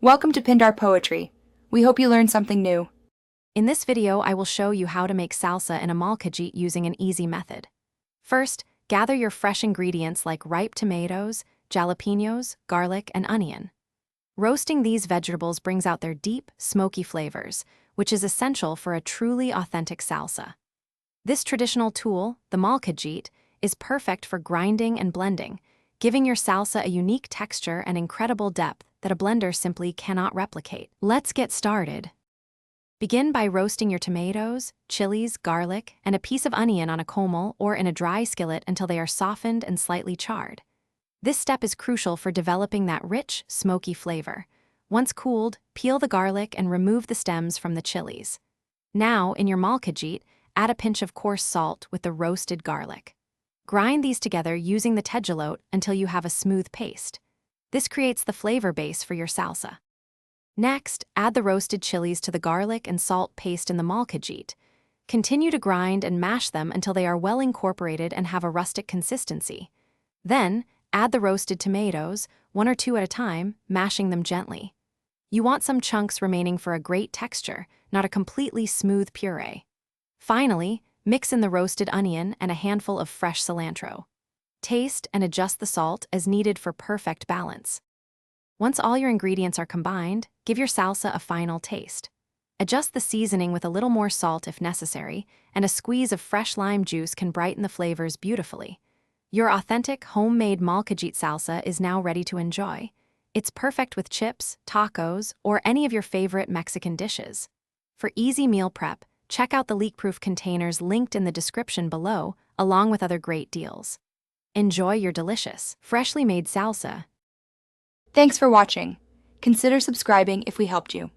Welcome to Pindar Poetry. We hope you learned something new. In this video, I will show you how to make salsa in a molcajete using an easy method. First, gather your fresh ingredients like ripe tomatoes, jalapenos, garlic, and onion. Roasting these vegetables brings out their deep, smoky flavors, which is essential for a truly authentic salsa. This traditional tool, the molcajete, is perfect for grinding and blending, giving your salsa a unique texture and incredible depth that a blender simply cannot replicate. Let's get started. Begin by roasting your tomatoes, chilies, garlic, and a piece of onion on a comal or in a dry skillet until they are softened and slightly charred. This step is crucial for developing that rich, smoky flavor. Once cooled, peel the garlic and remove the stems from the chilies. Now, in your molcajete, add a pinch of coarse salt with the roasted garlic. Grind these together using the tegelote until you have a smooth paste. This creates the flavor base for your salsa. Next, add the roasted chilies to the garlic and salt paste in the molcajete. Continue to grind and mash them until they are well incorporated and have a rustic consistency. Then, add the roasted tomatoes, one or two at a time, mashing them gently. You want some chunks remaining for a great texture, not a completely smooth puree. Finally, mix in the roasted onion and a handful of fresh cilantro. Taste and adjust the salt as needed for perfect balance. Once all your ingredients are combined, give your salsa a final taste. Adjust the seasoning with a little more salt if necessary, and a squeeze of fresh lime juice can brighten the flavors beautifully. Your authentic, homemade molcajete salsa is now ready to enjoy. It's perfect with chips, tacos, or any of your favorite Mexican dishes. For easy meal prep, check out the leak-proof containers linked in the description below, along with other great deals. Enjoy your delicious, freshly made salsa. Thanks for watching. Consider subscribing if we helped you.